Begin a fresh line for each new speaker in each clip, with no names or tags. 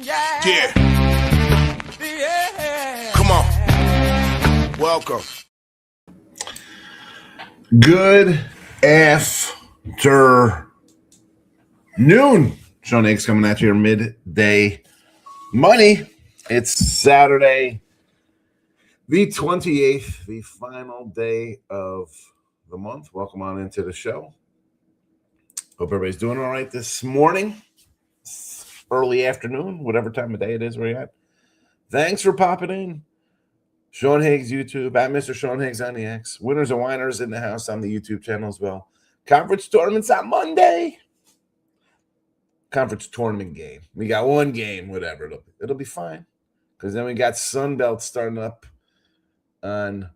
Yeah. Come on. Welcome.
Good afternoon. Sean Higgs coming at you midday money. It's Saturday, the 28th, the final day of the month. Welcome on into the show. Hope everybody's doing all right this morning, early afternoon, whatever time of day it is where you're at. Thanks for popping in. Sean Higgs YouTube, at Mr. Sean Higgs on the X. Winners and whiners in the house on the YouTube channel as well. Conference tournaments on Monday. Conference tournament game. We got one game, whatever. It'll be fine. Because then we got Sunbelt starting up on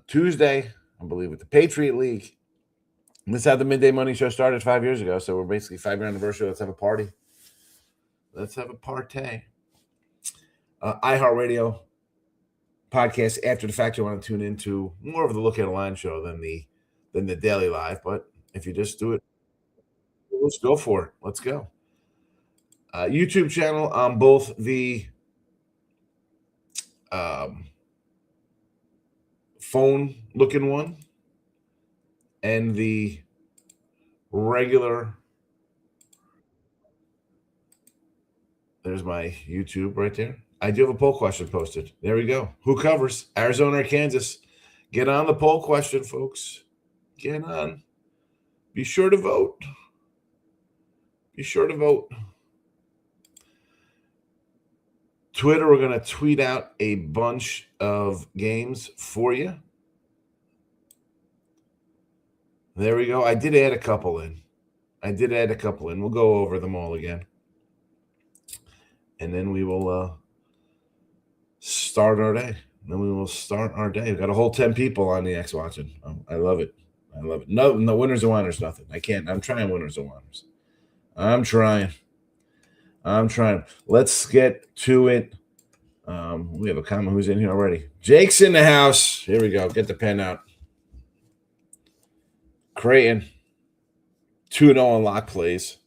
Tuesday, I believe, with the Patriot League. And this is how the Midday Money Show started 5 years ago. So we're basically 5-year anniversary. Let's have a party. Let's have a partay. iHeartRadio podcast after the fact. You want to tune into more of the Look at a Line show than the daily live. But if you just do it, let's go for it. Let's go. YouTube channel on both the phone looking one and the regular. There's my YouTube right there. I do have a poll question posted. There we go. Who covers Arizona or Kansas? Get on the poll question, folks. Get on. Be sure to vote. Be sure to vote. Twitter, we're going to tweet out a bunch of games for you. There we go. I did add a couple in. We'll go over them all again. And then we will start our day. We've got a whole 10 people on the X watching. I love it. No winners and whiners, nothing. I'm trying winners and whiners. I'm trying. Let's get to it. We have a comment who's in here already. Jake's in the house. Here we go. Get the pen out. Creighton. 2-0 on lock plays.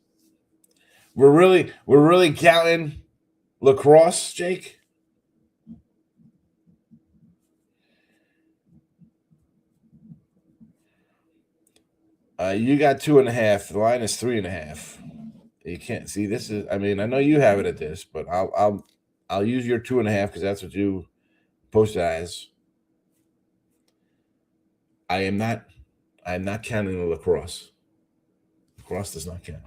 We're really counting lacrosse, Jake. You got 2.5. The line is 3.5. You can't see this is. I mean, I know you have it at this, but I'll use your 2.5 because that's what you posted as. I am not counting the lacrosse. Lacrosse does not count.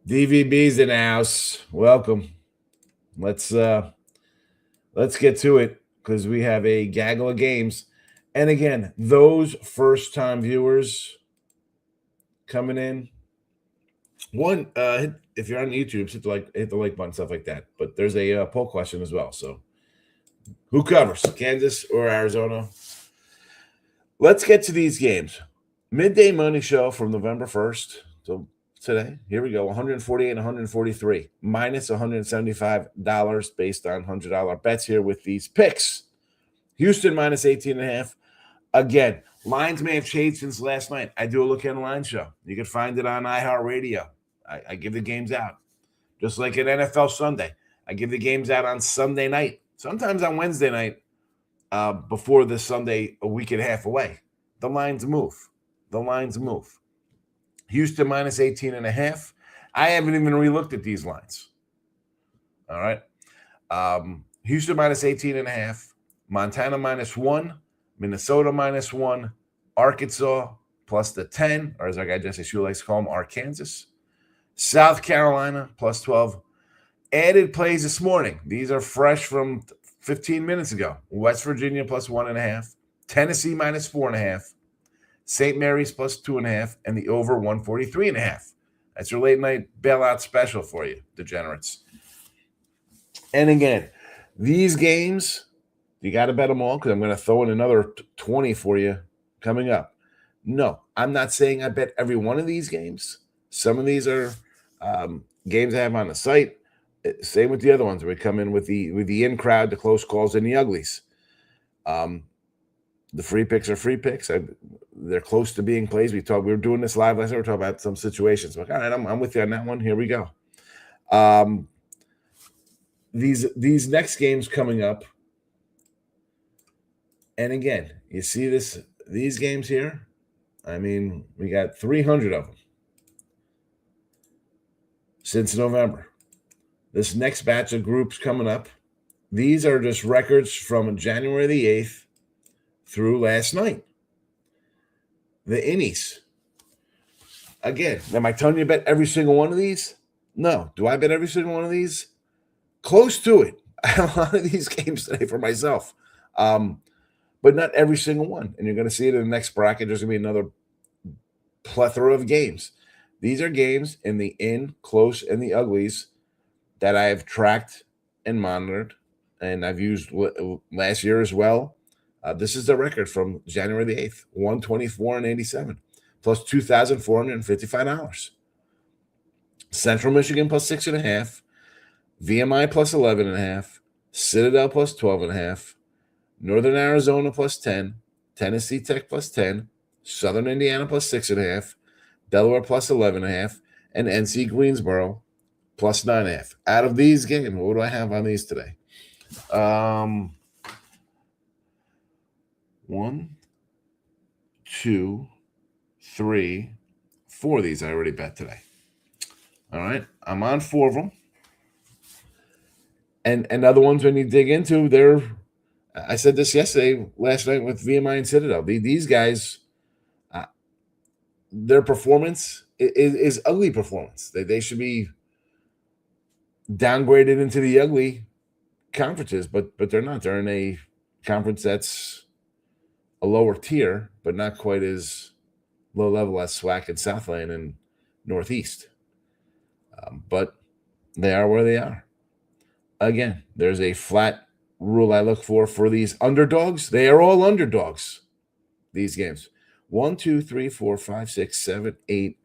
DVB's in the house. Welcome. Let's get to it because we have a gaggle of games. And again, those first-time viewers coming in, one, if you're on YouTube, hit the like button, stuff like that. But there's a poll question as well. So, who covers, Kansas or Arizona? Let's get to these games. Midday Money Show from November 1st till today. Here we go. 148 and 143, minus $175 based on $100 bets here with these picks. Houston minus 18.5. Again, lines may have changed since last night. I do a Look at a Line show. You can find it on iHeartRadio. I give the games out. Just like at NFL Sunday. I give the games out on Sunday night. Sometimes on Wednesday night before the Sunday a week and a half away. The lines move. Houston minus 18.5. I haven't even relooked at these lines. All right. Houston minus 18.5. Montana minus 1. Minnesota minus 1. Arkansas plus the 10, or as our guy Jesse Shue likes to call them, Arkansas. South Carolina plus 12. Added plays this morning. These are fresh from 15 minutes ago. West Virginia plus 1.5. Tennessee minus 4.5. St. Mary's plus 2.5. And the over 143.5. That's your late night bailout special for you, degenerates. And again, these games, you got to bet them all because I'm going to throw in another 20 for you coming up. No, I'm not saying I bet every one of these games. Some of these are games I have on the site. Same with the other ones. We come in with the in crowd, the close calls, and the uglies. The free picks are free picks. They're close to being plays. We were doing this live last night. We were talking about some situations. Like, all right, I'm with you on that one. Here we go. These next games coming up. And again, you see these games here. I mean, we got 300 of them since November. This next batch of groups coming up. These are just records from January the 8th through last night. The innies. Again, am I telling you to bet every single one of these? No. Do I bet every single one of these? Close to it. I have a lot of these games today for myself. But not every single one. And you're going to see it in the next bracket. There's going to be another plethora of games. These are games in the in, close, and the uglies that I have tracked and monitored, and I've used last year as well. This is the record from January the 8th, 124.87, plus $2,455. Central Michigan plus 6.5, VMI plus 11.5, Citadel plus 12.5, Northern Arizona plus 10, Tennessee Tech plus 10, Southern Indiana plus 6.5, Delaware plus 11.5, and NC Greensboro plus 9.5. Out of these games, what do I have on these today? 1, 2, 3, 4 of these I already bet today. All right, I'm on 4 of them. And other ones when you dig into, I said this last night with VMI and Citadel. These guys, their performance is ugly performance. They should be downgraded into the ugly conferences, but they're not. They're in a conference that's a lower tier, but not quite as low level as SWAC and Southland and Northeast. But they are where they are. Again, there's a flat rule I look for these underdogs. They are all underdogs, these games. 1, 2, 3, 4, 5, 6, 7, 8,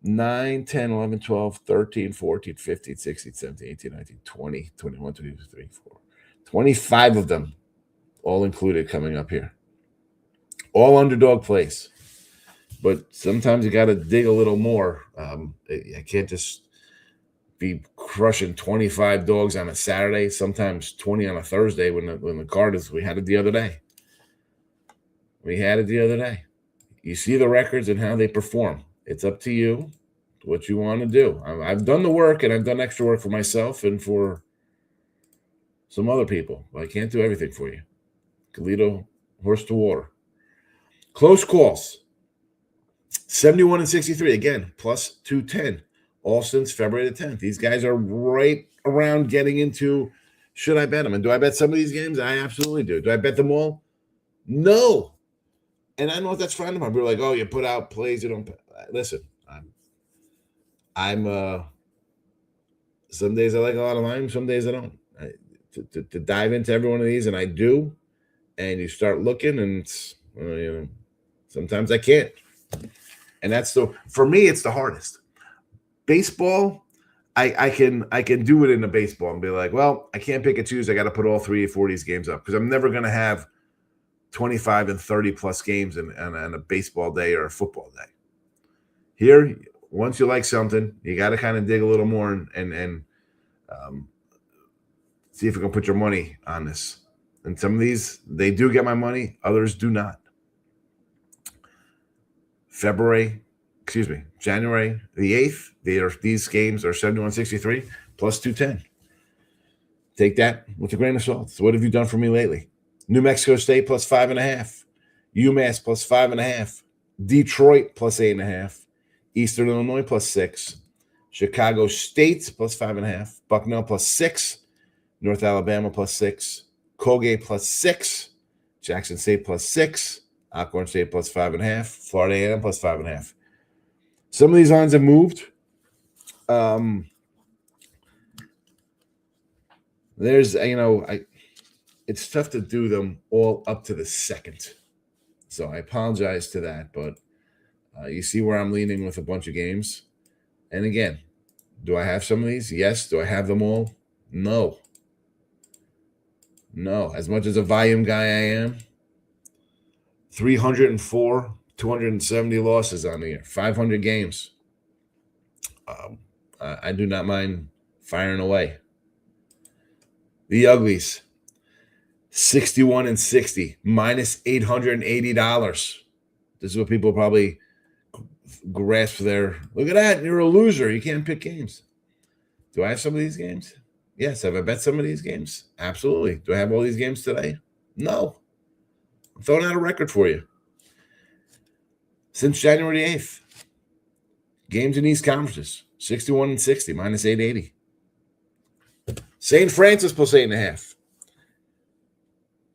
9, 10, 11, 12, 13, 14, 15, 16, 17, 18, 19, 20, 21, 22, 23, 24. 25 of them all included coming up here. All underdog plays. But sometimes you got to dig a little more. I can't just be crushing 25 dogs on a Saturday, sometimes 20 on a Thursday when the card is. We had it the other day. You see the records and how they perform. It's up to you what you want to do. I've done the work, and I've done extra work for myself and for some other people. But I can't do everything for you. Toledo, horse to water. Close calls. 71 and 63, again, plus 210. All since February the 10th. These guys are right around getting into, should I bet them? And do I bet some of these games? I absolutely do. Do I bet them all? No. And I know that's fine. People are like, oh, you put out plays, you don't bet. Listen, I'm some days I like a lot of lines, some days I don't. To dive into every one of these, and I do, and you start looking, and sometimes I can't. And for me, it's the hardest. Baseball, I can do it in a baseball and be like, well, I can't pick and choose. I got to put all 3 or 4 of these games up because I'm never going to have 25 and 30 plus games on a baseball day or a football day. Here, once you like something, you got to kind of dig a little more and see if you can put your money on this. And some of these, they do get my money. Others do not. January the 8th, these games are 71-63 plus 210. Take that with a grain of salt. So what have you done for me lately? New Mexico State plus 5.5. UMass plus 5.5. Detroit plus 8.5. Eastern Illinois plus 6. Chicago State plus 5.5. Bucknell plus 6. North Alabama plus 6. Colgate plus 6. Jackson State plus 6. Alcorn State plus 5.5. Florida A&M plus 5.5. Some of these lines have moved. It's tough to do them all up to the second. So I apologize to that, but you see where I'm leaning with a bunch of games. And again, do I have some of these? Yes. Do I have them all? No. As much as a volume guy I am, 304, 270 losses on the year, 500 games. I do not mind firing away. The Uglies, 61 and 60, minus $880. This is what people probably grasp their. Look at that. You're a loser. You can't pick games. Do I have some of these games? Yes. Have I bet some of these games? Absolutely. Do I have all these games today? No. I'm throwing out a record for you. Since January 8th, games in these conferences, 61 and 60, minus 880. St. Francis plus 8.5.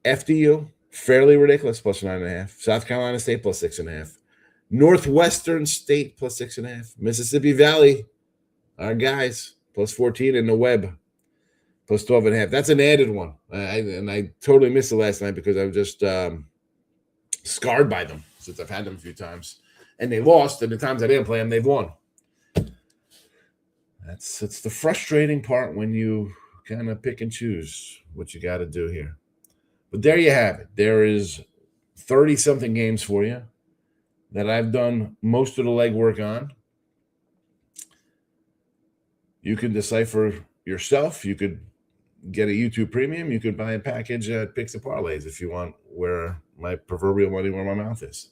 FDU, fairly ridiculous, plus 9.5. South Carolina State plus 6.5. Northwestern State plus 6.5. Mississippi Valley, our guys, plus 14. And the Web, plus 12.5. That's an added one. I totally missed it last night because I was just scarred by them since I've had them a few times. And they lost, and the times I didn't play them, they've won. It's the frustrating part when you kind of pick and choose what you got to do here. But there you have it. There is 30-something games for you that I've done most of the legwork on. You can decipher yourself. You could get a YouTube premium. You could buy a package at Picks and Parlays if you want, where my proverbial money where my mouth is.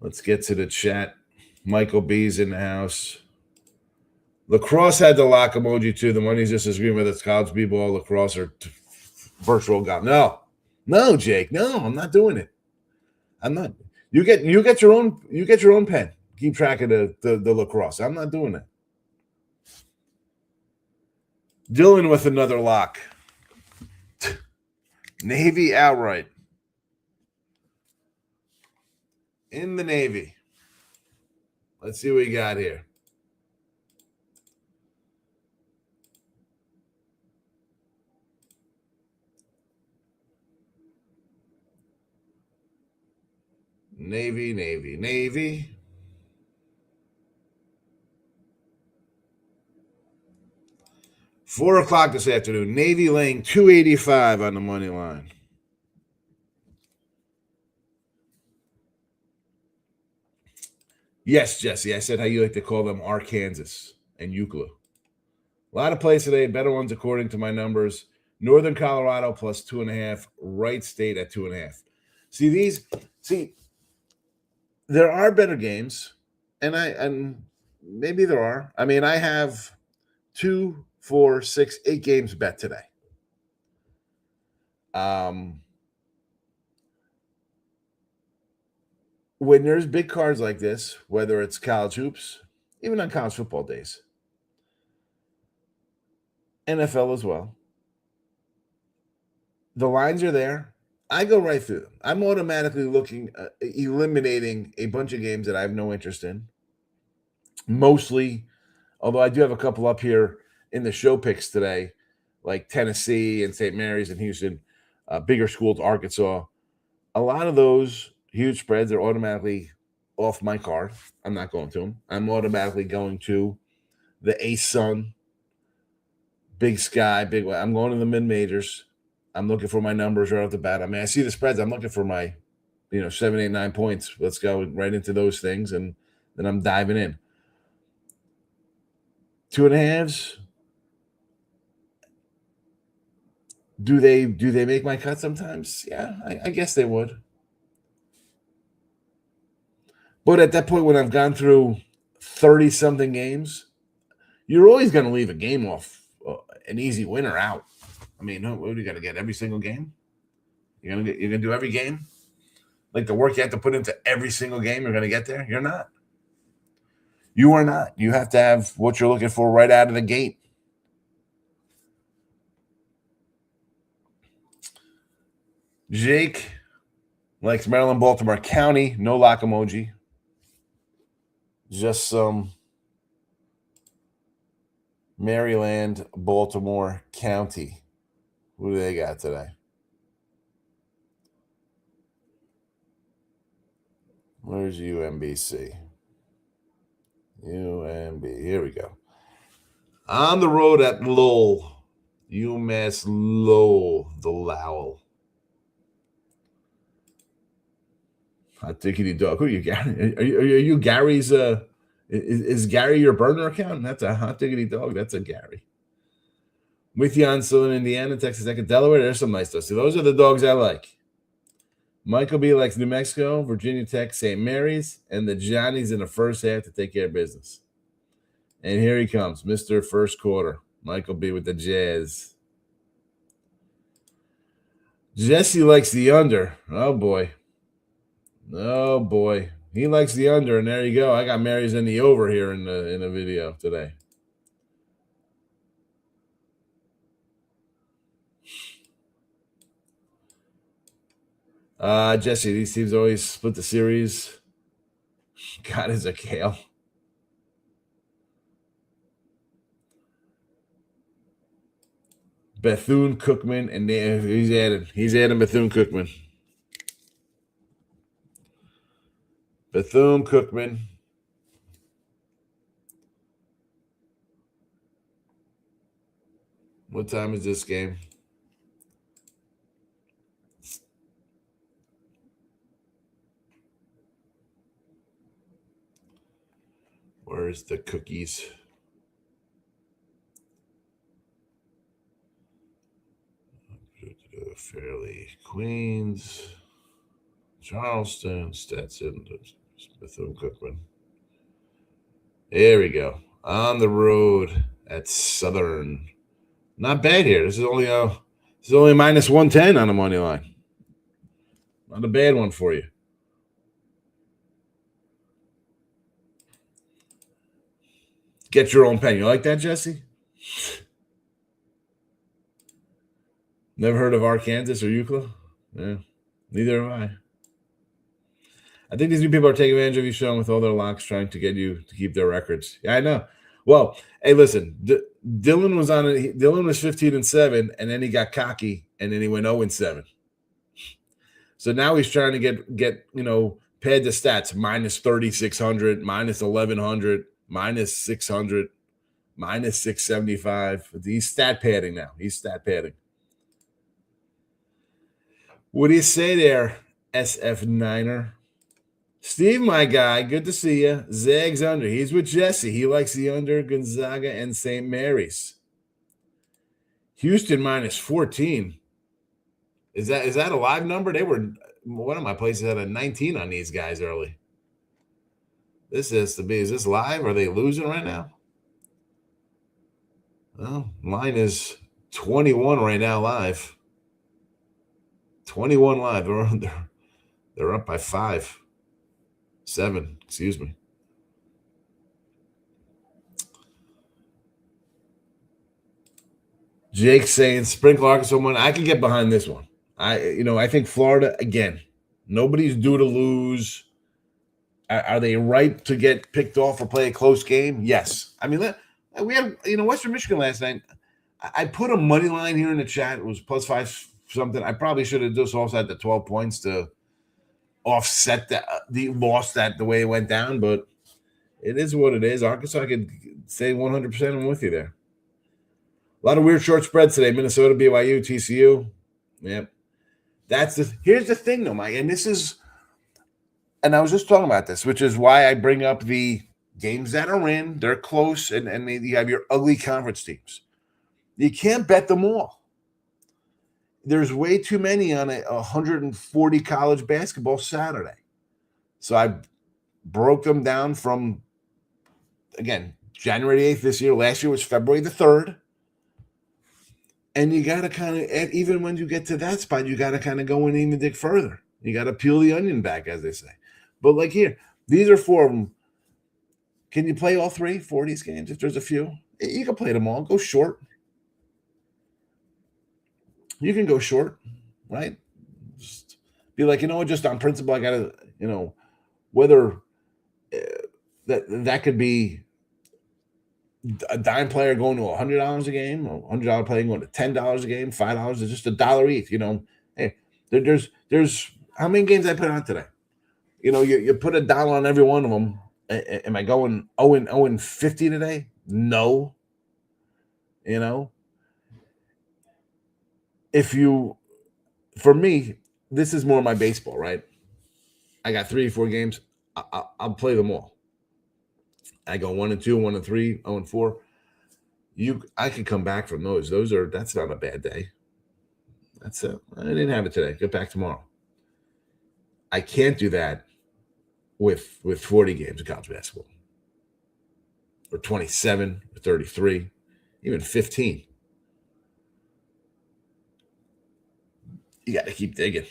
Let's get to the chat. Michael B's in the house. Lacrosse had the lock emoji too. The one he's just disagreeing with it's college b-ball, lacrosse, or virtual golf. No, Jake. No, I'm not doing it. I'm not. You get your own pen. Keep track of the lacrosse. I'm not doing it. Dylan with another lock. Navy outright. In the Navy. Let's see what we got here. Navy. 4 o'clock this afternoon. Navy laying 285 on the money line. Yes, Jesse. I said how you like to call them Arkansas and Euclid. A lot of plays today. Better ones according to my numbers. Northern Colorado plus 2.5. Wright State at 2.5. See, there are better games, and maybe there are. I mean, I have 2, 4, 6, 8 games bet today. When there's big cards like this, whether it's college hoops, even on college football days, NFL as well, the lines are there. I go right through them. I'm automatically eliminating a bunch of games that I have no interest in. Mostly, although I do have a couple up here in the show picks today, like Tennessee and St. Mary's and Houston, bigger schools, Arkansas. A lot of those huge spreads are automatically off my card. I'm not going to them. I'm automatically going to the ASUN, Big Sky, I'm going to the mid-majors. I'm looking for my numbers right off the bat. I mean, I see the spreads. I'm looking for my, 7, 8, 9 points. Let's go right into those things, and then I'm diving in. 2.5s. Do they make my cut sometimes? Yeah, I guess they would. But at that point, when I've gone through 30-something games, you're always going to leave a game off, an easy winner out. I mean, what do you got to get? Every single game? You're gonna do every game? Like the work you have to put into every single game, you're gonna get there? You're not. You are not. You have to have what you're looking for right out of the gate. Jake likes Maryland, Baltimore County. No lock emoji. Just some Maryland, Baltimore County. Who do they got today? Where's UMBC? UMB. Here we go. On the road at Lowell. UMass Lowell. The Lowell. Hot diggity dog. Who are you, Gary? Are you Gary's? Is Gary your burner account? That's a hot diggity dog. That's a Gary. With you on Southern Indiana, Texas Tech, and Delaware. There's some nice stuff. See, those are the dogs I like. Michael B likes New Mexico, Virginia Tech, St. Mary's, and the Johnnies in the first half to take care of business. And here he comes, Mr. First Quarter. Michael B with the Jazz. Jesse likes the under. Oh, boy. Oh, boy. He likes the under, and there you go. I got Mary's in the over here in the video today. Jesse, these teams always split the series. God is a kale. Bethune-Cookman, and he's adding Bethune-Cookman. Bethune-Cookman. What time is this game? Where's the cookies? Fairleigh, Queens, Charleston, Stetson, Bethune-Cookman. There we go. On the road at Southern. Not bad here. This is only minus 110 on the money line. Not a bad one for you. Get your own pen. You like that, Jesse? Never heard of Arkansas or Euclid? Yeah, neither have I. I think these new people are taking advantage of you, Sean, with all their locks, trying to get you to keep their records. Yeah, I know. Well, hey, listen, Dylan was on it. Dylan was 15-7, and then he got cocky, and then he went 0-7. So now he's trying to get pad the stats, minus 3,600, minus 1,100, minus 600, minus 675. He's stat padding now. He's stat padding. What do you say there, SF9er? Steve, my guy, good to see you. Zags under. He's with Jesse. He likes the under Gonzaga and St. Mary's. Houston minus 14. Is that a live number? They were, one of my places had a 19 on these guys early. This has to be, is this live? Are they losing right now? Well, mine is 21 right now live. 21 live. They're up by 7, excuse me. Jake saying Sprinkle Arkansas one. I can get behind this one. I think Florida, again, nobody's due to lose. Are they ripe to get picked off or play a close game? Yes. I mean, we had Western Michigan last night. I put a money line here in the chat. It was plus 5 something. I probably should have just offset the 12 points to offset the loss the way it went down, but it is what it is. Arkansas, I could say 100% I'm with you there. A lot of weird short spreads today. Minnesota, BYU, TCU. Yep. Here's the thing though, Mike, and I was just talking about this, which is why I bring up the games that are in, they're close, and you have your ugly conference teams. You can't bet them all. There's way too many on a 140 college basketball Saturday. So I broke them down from, again, January 8th this year. Last year was February the 3rd. And you got to kind of, even when you get to that spot, you got to kind of go in and even dig further. You got to peel the onion back, as they say. But like here, these are 4 of them. Can you play all 4 of these games? If there's a few, you can play them all. Go short. You can go short, right? Just be like, just on principle, I got to, whether that could be a dime player going to $100 a game, or $100 player going to $10 a game, $5 is just $1 each. Hey, there's how many games I put on today? You put $1 on every one of them. Am I going 0-50 today? No. For me, this is more my baseball, right? I got 3 or 4 games. I'll play them all. I go 1-2, 1-3, 0-4. I could come back from those. That's not a bad day. That's it. I didn't have it today. Get back tomorrow. I can't do that with 40 games of college basketball, or 27, or 33, even 15. You got to keep digging.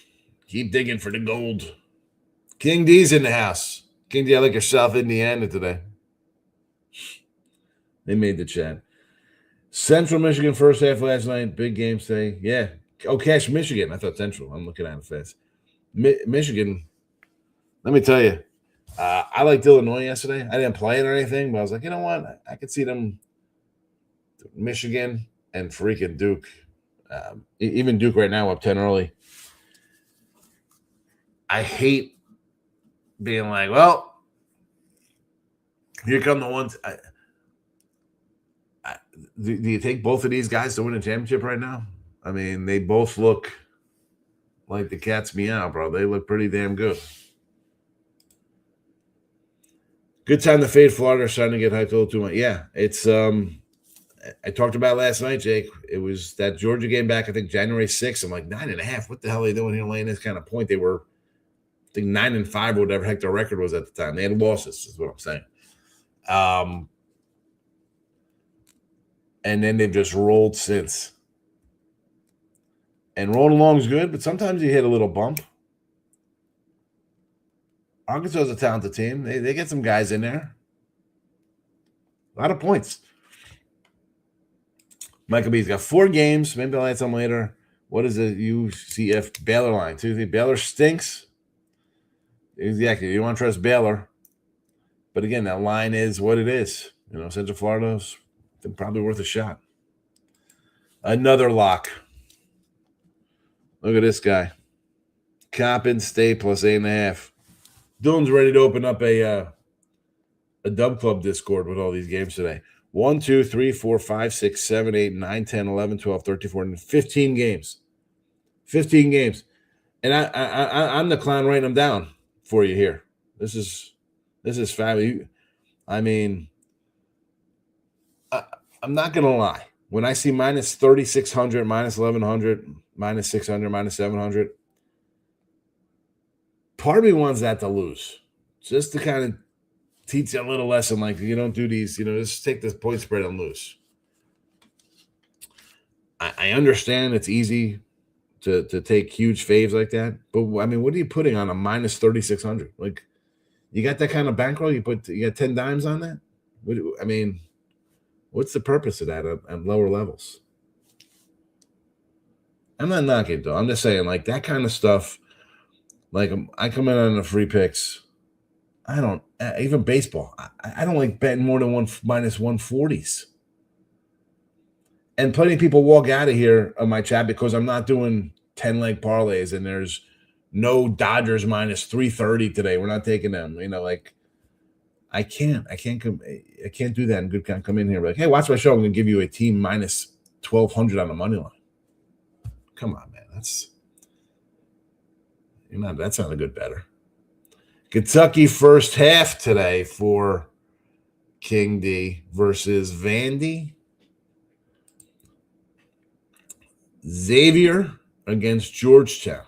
Keep digging for the gold. King D's in the house. King D, I like your South Indiana today. They made the chat. Central Michigan first half last night. Big game today. Yeah. Oh, Cash Michigan. I thought Central. I'm looking at it fast. Michigan, let me tell you, I liked Illinois yesterday. I didn't play it or anything, but I was like, you know what? I could see them, Michigan and freaking Duke. Even Duke right now up 10 early. I hate being like, well, here come the ones. Do you take both of these guys to win a championship right now? I mean, they both look like the cat's meow, bro. They look pretty damn good. Good time to fade Florida. Starting to get hyped a little too much. Yeah, it's I talked about last night, Jake. It was that Georgia game back, I think January 6th. I'm like, 9.5. What the hell are they doing here laying this kind of point? They were, I think, 9-5 or whatever heck their record was at the time. They had losses, is what I'm saying. And then they've just rolled since. And rolling along is good, but sometimes you hit a little bump. Arkansas is a talented team. They get some guys in there. A lot of points. Michael B's got 4 games. Maybe I'll add some later. What is the UCF Baylor line? Tuesday. Baylor stinks. Exactly. You want to trust Baylor. But again, that line is what it is. Central Florida's probably worth a shot. Another lock. Look at this guy. Coppin State plus 8.5. Dylan's ready to open up a Dub Club Discord with all these games today. 1, 2, 3, 4, 5, 6, 7, 8, 9, 10, 11, 12, 13, 14, 15 games. 15 games. And I'm the clown writing them down for you here. This is fabulous. I mean, I'm not going to lie. When I see minus 3,600, minus 1,100, minus 600, minus 700, part of me wants that to lose. Just to kind of teach you a little lesson, like you don't do these, just take this point spread and lose. I understand it's easy to take huge faves like that, but I mean, what are you putting on a minus 3,600? Like, you got that kind of bankroll? You got 10 dimes on that? I mean, what's the purpose of that at lower levels? I'm not knocking it, though. I'm just saying, like, that kind of stuff, like, I come in on the free picks. I don't, even baseball, I don't like betting more than minus 140s. And plenty of people walk out of here on my chat because I'm not doing 10-leg parlays and there's no Dodgers minus 330 today. We're not taking them. Like, I can't do that in good time. Come in here like, hey, watch my show. I'm going to give you a team minus 1,200 on the money line. Come on, man. That's not a good better. Kentucky first half today for King D versus Vandy. Xavier against Georgetown.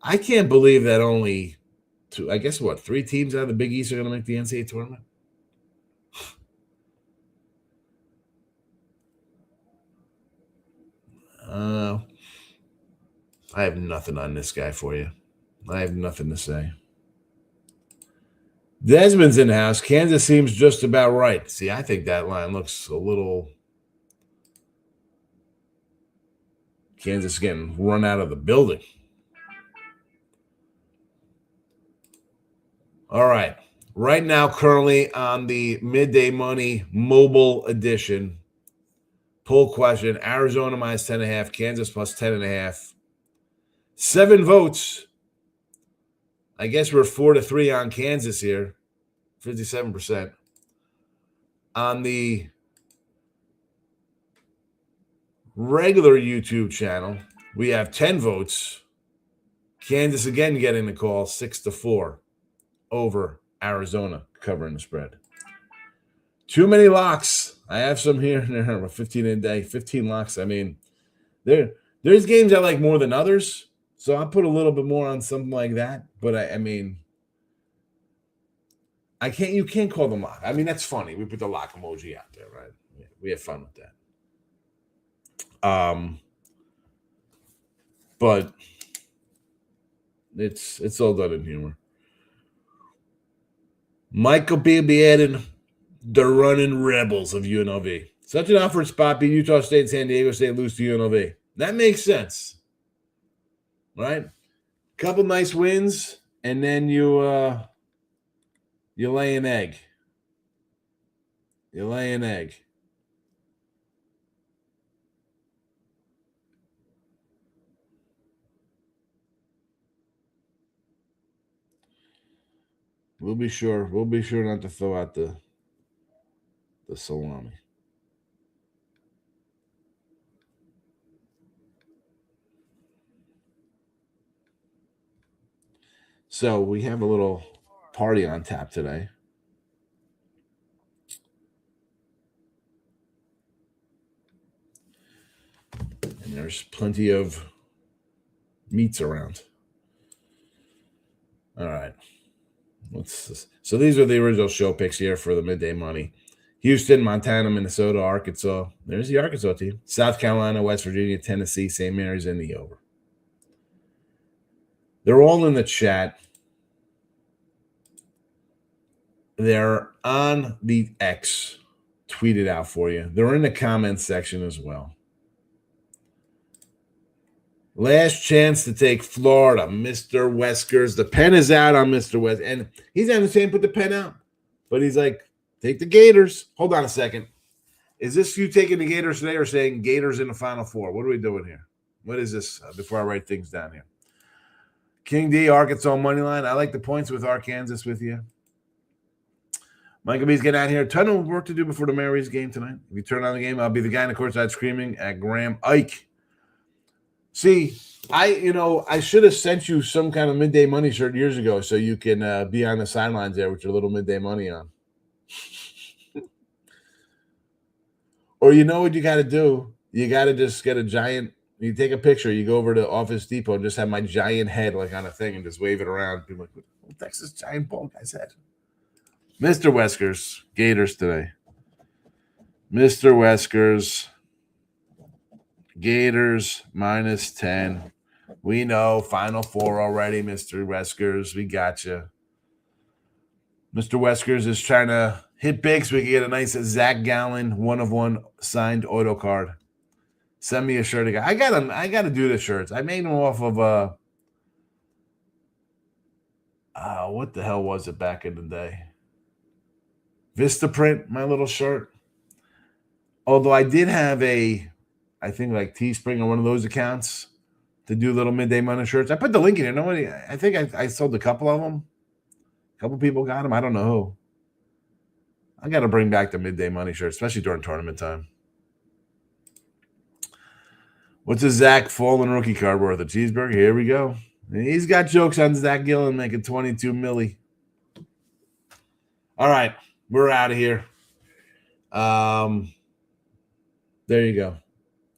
I can't believe that only 3 teams out of the Big East are going to make the NCAA tournament. I have nothing on this guy for you. I have nothing to say. Desmond's in the house. Kansas seems just about right. See, I think that line looks a little. Kansas getting run out of the building. All right. Right now, currently on the Midday Money Mobile Edition, poll question, Arizona minus 10.5, Kansas plus 10.5. 7 votes. I guess we're 4-3 on Kansas here. 57%. On the regular YouTube channel, we have 10 votes. Kansas again getting the call, 6-4. over Arizona covering the spread. Too many locks. I have some here and there. 15 a day, 15 locks. I mean, there's games I like more than others, so I'll put a little bit more on something like that. But I mean, you can't call them lock. I mean, that's funny. We put the lock emoji out there, right? Yeah, we have fun with that. But it's all done in humor. Michael B will be adding the running Rebels of UNLV. Such an awkward spot being Utah State and San Diego State lose to UNLV. That makes sense, right? Couple nice wins, and then you lay an egg. You lay an egg. We'll be sure not to throw out the salami. So we have a little party on tap today. And there's plenty of meats around. All right. So these are the original show picks here for the midday money. Houston, Montana, Minnesota, Arkansas. There's the Arkansas team. South Carolina, West Virginia, Tennessee, St. Mary's, and the over. They're all in the chat. They're on the X, tweeted out for you. They're in the comments section as well. Last chance to take Florida, Mr. Weskers. The pen is out on Mr. West. And he's not saying put the pen out. But he's like, take the Gators. Hold on a second. Is this you taking the Gators today or saying Gators in the Final Four? What are we doing here? What is this before I write things down here? King D, Arkansas money line. I like the points with Arkansas with you. Michael B's getting out here. A ton of work to do before the Marys game tonight. If you turn on the game, I'll be the guy in the courtside screaming at Graham Ike. See, I should have sent you some kind of midday money shirt years ago so you can be on the sidelines there with your little midday money on. Or you know what you got to do? You got to just get a giant – you take a picture. You go over to Office Depot and just have my giant head like on a thing and just wave it around. People like, what the heck's this giant bald guy's head? Mr. Weskers, Gators today. Mr. Weskers, Gators minus 10. We know Final Four already, Mr. Weskers. We got you. Mr. Weskers is trying to hit big so we can get a nice Zach Gallen 1-of-1 signed auto card. Send me a shirt again. I gotta do the shirts. I made them off of what the hell was it back in the day? Vistaprint, my little shirt. Although I did have I think like Teespring or one of those accounts to do little midday money shirts. I put the link in here. I think I sold a couple of them. A couple people got them. I don't know who. I got to bring back the midday money shirt, especially during tournament time. What's a Zach Fallen rookie card worth? A cheeseburger? Here we go. He's got jokes on Zach Gillen making 22 milli. All right. We're out of here. There you go.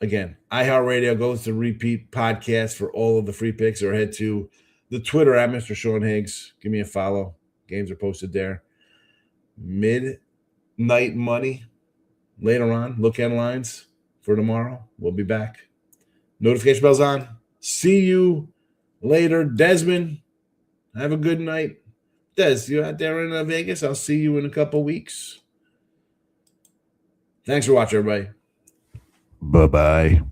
Again, iHeartRadio goes to repeat podcast for all of the free picks, or head to the Twitter at Mr. Sean Higgs. Give me a follow. Games are posted there. Midnight money later on. Look at lines for tomorrow. We'll be back. Notification bells on. See you later. Desmond, have a good night. Des, you out there in Vegas? I'll see you in a couple weeks. Thanks for watching, everybody. Bye-bye.